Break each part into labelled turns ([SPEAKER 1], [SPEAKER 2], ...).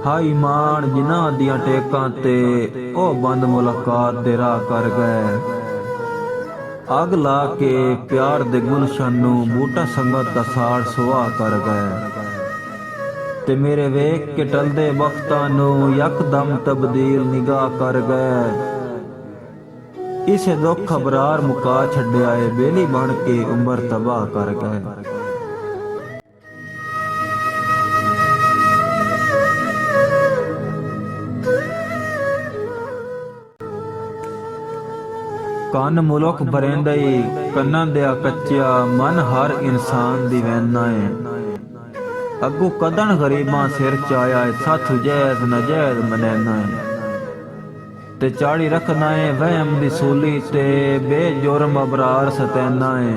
[SPEAKER 1] ਹਾ ਈਮਾਨ ਜਿਨ੍ਹਾਂ ਦੀਆਂ ਟੇਕਾਂ ਤੇ ਉਹ ਬੰਦ ਮੁਲਾਕਾਤ ਦੇ ਰਾਹ ਕਰ ਗਏ। ਅੱਗ ਲਾ ਕੇ ਪਿਆਰ ਦੇ ਗੁਲਸ਼ਨ ਨੂੰ ਬੂਟਾ ਸੰਗਤ ਦਾ ਸਾੜ ਸੁਆਹ ਕਰ ਗਏ। ਤੇ ਮੇਰੇ ਵੇਖ ਕੇ ਟਲਦੇ ਵਕਤਾਂ ਨੂੰ ਯਕਦਮ ਤਬਦੀਲ ਨਿਗਾਹ ਕਰ ਗਏ। ਇਸੇ ਦੁੱਖ ਅਬਰਾਰ ਮੁਕਾ ਛੱਡਿਆ ਏ ਬੇਲੀ ਬਣ ਕੇ ਉਮਰ ਤਬਾਹ ਕਰ ਗਏ। ਕੰਨ ਮੁਲਕ ਬਰੇਂਦਈ ਕੰਨਾਂ ਦਿਆ ਕੱਚਿਆ ਮਨ ਹਰ ਇਨਸਾਨ ਦੀ ਵੈਨਾ ਏ। ਅੱਗੂ ਕਦਨ ਗਰੀਬਾਂ ਸਿਰ ਚ ਆਇਆ ਏ ਸਾਥੂ ਜੈਜ਼ ਨਜੈਜ਼ ਮਨੈਨਾ ਏ। ਤੇ ਚਾੜੀ ਰੱਖਣਾ ਏ ਵਹਿਮ ਦੀ ਸੂਲੀ ਤੇ ਬੇਜੁਰਮ ਅਬਰਾਰ ਸਤੈਨਾ ਏ।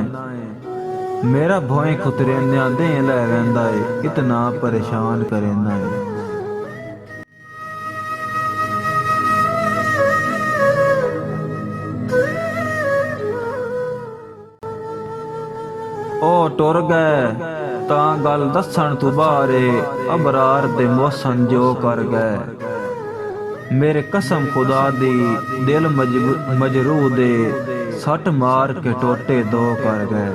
[SPEAKER 1] ਮੇਰਾ ਭੋਏ ਖੁਤਰੇਨਿਆਂ ਦੇ ਲੈ ਰਹਿੰਦਾ ਏ ਇਤਨਾ ਪਰੇਸ਼ਾਨ ਕਰੇਨਾ ਏ। ਉਹ ਟੁਰ ਗਏ ਤਾਂ ਗੱਲ ਦੱਸਣ ਤੋਂ ਬਾਹਰੇ ਅਬਰਾਰ ਦੇ ਮੌਸਮ ਜੋ ਕਰ ਗਏ। ਮੇਰੇ ਕਸਮ ਖੁਦਾ ਦੀ ਦਿਲ ਮਜਰੂ ਦੇ ਸੱਟ ਮਾਰ ਕੇ ਟੋਟੇ ਦੋ ਕਰ ਗਏ।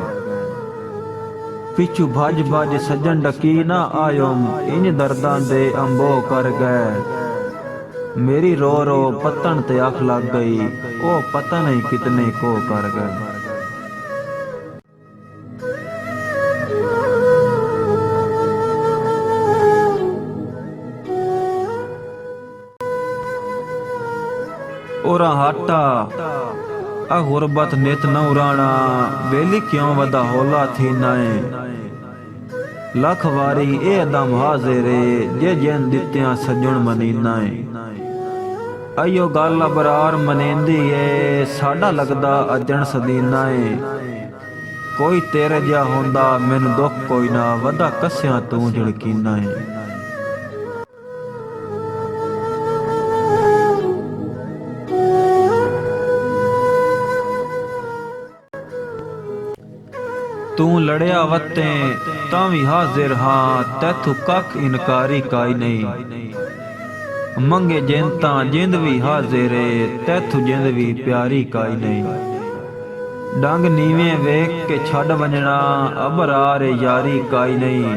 [SPEAKER 1] ਪਿੱਛੂ ਭੱਜ ਭੱਜ ਸੱਜਣ ਡਕੀ ਨਾ ਆਇਓ ਇੰਜ ਦਰਦਾਂ ਦੇ ਅੰਬੋ ਕਰ ਗਏ। ਮੇਰੀ ਰੋ ਰੋ ਪਤਨ ਤੇ ਅੱਖ ਲੱਗ ਗਈ ਉਹ ਪਤਾ ਨਹੀਂ ਕਿਤਨੇ ਕੋ ਕਰ ਗਏ। ओरा हाटा आ गुरबत नित न उराना वेली क्यों वदा होला थी नाए। लख वारी ए दम हाजिरे जे जन दित्तियां सजण मनीना है। अयो गल अबरार मनेंदी ए साडा लगदा अजण सदीना है। कोई तेरे जा होंदा मैनू दुख कोई ना वदा कस्या तू झड़कीना है। तू लड़िया वत्ते तां भी हाजिर हाँ तैथू कख इनकारी काई नहीं। मंगे जिंता जिंद भी हाजिर तैथू जिंद भी प्यारी काई नहीं। डंग नीवे वेख के छड़ वंजना अबरार यारी काई नहीं।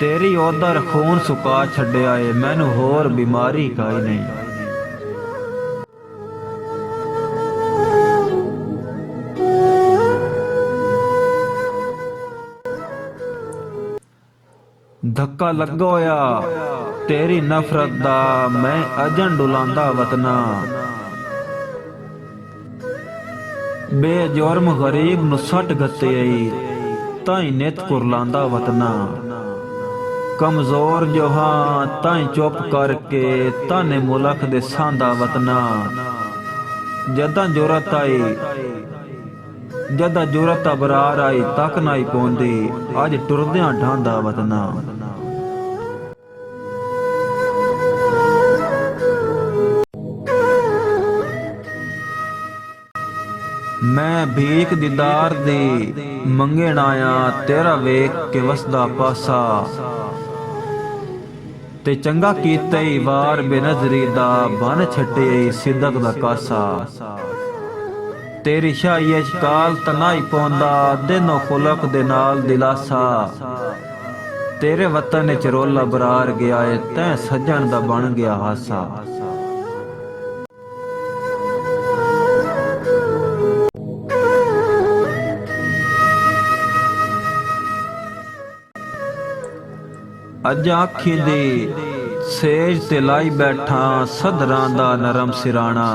[SPEAKER 1] तेरी ओदर खून सुका छड्या ए मैनू होर बीमारी काई नहीं। धक्का लगोया तेरी नफरत दा मैं अजन डुलांदा वतना। बेजुर्म गरीब नु सट गते आई ताई नित कुरलांदा वतना। कमजोर जो हाँ ताई चुप करके ताने मुलक दे सांदा वतना। जदा जुरत आई जदा जुरत अबरार आई तक नाई पौंदी अज टुरदियां ढांदा वतना। मैं भीख दीदार दी मंगण आया तेरा वेख के वसदा पासा। ते चंगा कीते वार बेनजरी दा बन छटे सिदक दा कासा। तेरी शाही काल तनाई पौंदा दिनो खुलक दे नाल दिलासा। तेरे वतन च रोला बरार गया है तैं सजन दा बन गया हासा। अज आखी दी सेज ते लाई बैठा सदरां दा नरम सिराना।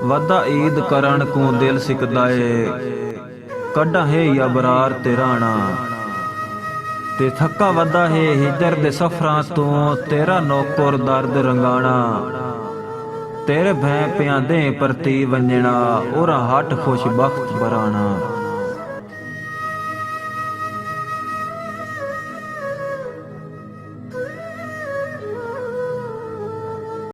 [SPEAKER 1] वदा ईद करन को दिल सिकदा ए कड्डा है अबरार ते राणा। ते थक्का वदा है हिजर दे सफरां तो तेरा नौकर दर्द रंगाना। तेरे भैं प्यां दे परती वंजना ओरा हट खुश बख्त बराना।